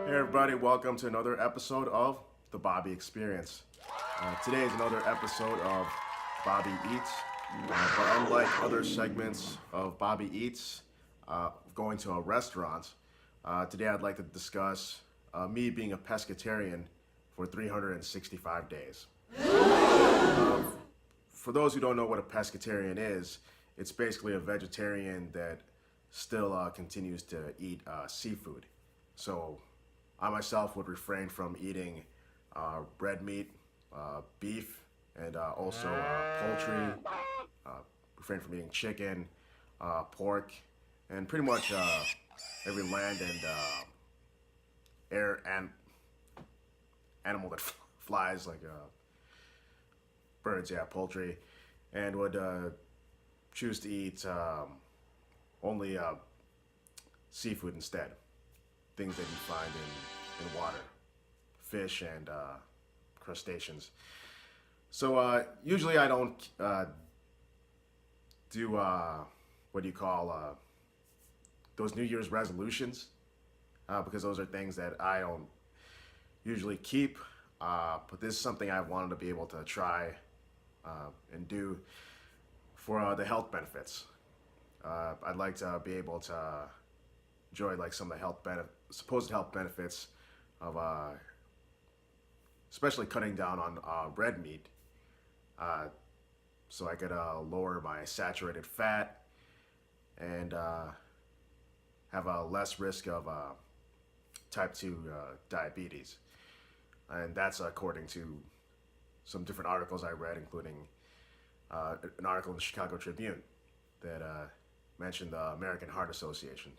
Hey everybody, welcome to another episode of The Bobby Experience. Today is another episode of Bobby Eats, but unlike other segments of Bobby Eats, going to a restaurant, today I'd like to discuss me being a pescatarian for 365 days. For those who don't know what a pescatarian is, it's basically a vegetarian that still continues to eat seafood. So I myself would refrain from eating red meat, beef, and also poultry. Refrain from eating chicken, pork, and pretty much every land and air and animal that flies, like birds, yeah, poultry, and would choose to eat only seafood instead. Things that you find in water, fish and crustaceans. So usually I don't do what do you call those New Year's resolutions because those are things that I don't usually keep. But this is something I wanted to be able to try and do for the health benefits. I'd like to be able to enjoy like some of the supposed health benefits of especially cutting down on red meat, so I could lower my saturated fat and have a less risk of type 2 diabetes. And that's according to some different articles I read, including an article in the Chicago Tribune that mentioned the American Heart Association.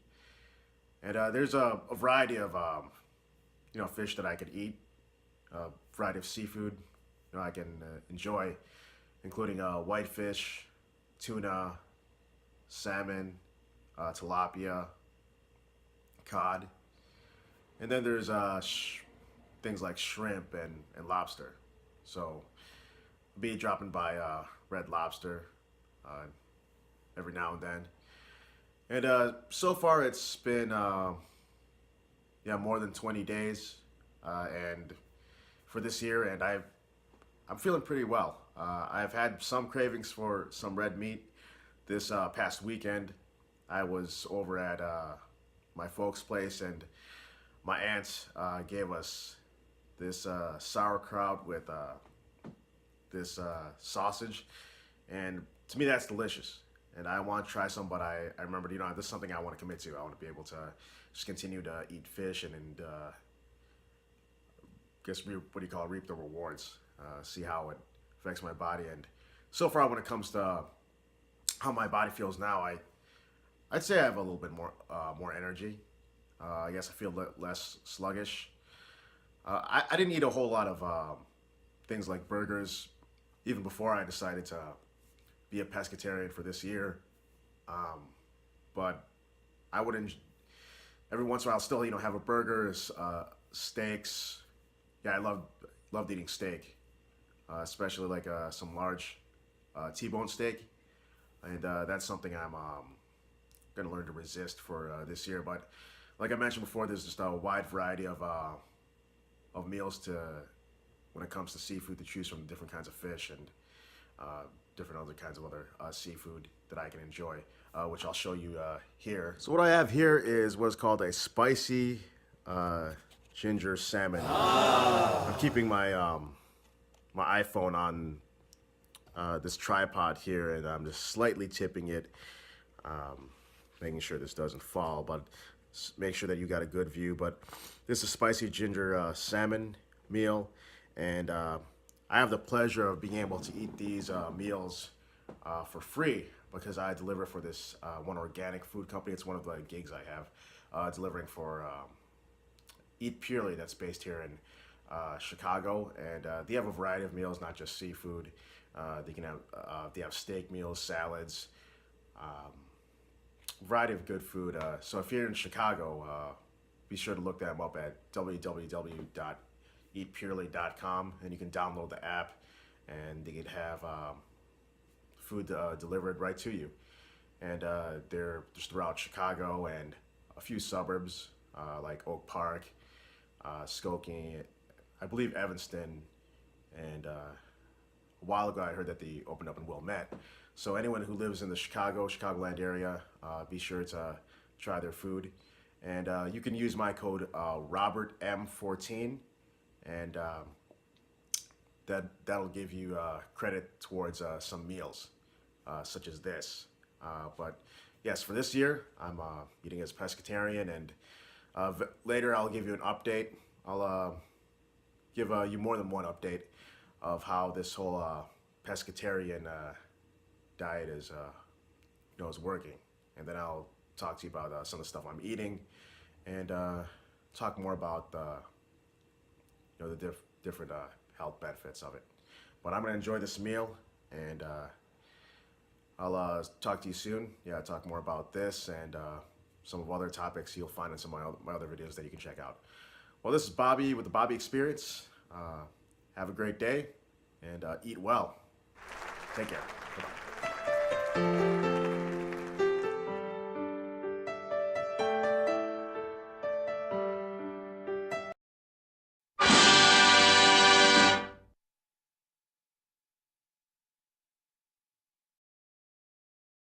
And there's a variety of fish that I could eat, a variety of seafood I can enjoy, including whitefish, tuna, salmon, tilapia, cod, and then there's things like shrimp and lobster. So I'll be dropping by Red Lobster every now and then. And so far it's been more than 20 days and for this year, and I'm feeling pretty well. I've had some cravings for some red meat. This past weekend I was over at my folks' place, and my aunt gave us this sauerkraut with this sausage, and to me that's delicious. And I want to try some, but I remembered, this is something I want to commit to. I want to be able to just continue to eat fish and reap the rewards, see how it affects my body. And so far, when it comes to how my body feels now, I'd say I have a little bit more energy. I guess I feel less sluggish. I didn't eat a whole lot of things like burgers, even before I decided to be a pescatarian for this year, but I would every once in a while still have a burger, steaks. Yeah, I loved eating steak, especially like some large T-bone steak, and that's something I'm gonna learn to resist for this year. But like I mentioned before, there's just a wide variety of meals when it comes to seafood to choose from, different kinds of fish and different other kinds of other seafood that I can enjoy, which I'll show you here. So what I have here is what's called a spicy ginger salmon. I'm keeping my my iPhone on this tripod here, and I'm just slightly tipping it, making sure this doesn't fall, but make sure that you got a good view. But this is spicy ginger salmon meal, and I have the pleasure of being able to eat these meals for free because I deliver for this one organic food company. It's one of the gigs I have, delivering for Eat Purely, that's based here in Chicago, and they have a variety of meals, not just seafood. They have steak meals, salads, variety of good food. So if you're in Chicago, be sure to look them up at www.eatpurely.com, and you can download the app, and they could have food delivered right to you. And they're just throughout Chicago and a few suburbs like Oak Park, Skokie, I believe Evanston, and a while ago I heard that they opened up in Wilmette. So anyone who lives in the Chicagoland area, be sure to try their food. And you can use my code RobertM14, and that'll give you credit towards some meals, such as this. But yes, for this year, I'm eating as pescatarian, and later I'll give you an update. I'll give you more than one update of how this whole pescatarian diet is working, and then I'll talk to you about some of the stuff I'm eating, and talk more about the different health benefits of it. But I'm gonna enjoy this meal, and I'll talk to you soon. Yeah, talk more about this and some of other topics you'll find in some of my other videos that you can check out. Well, this is Bobby with the Bobby Experience. Have a great day, and eat well. Take care. Bye-bye.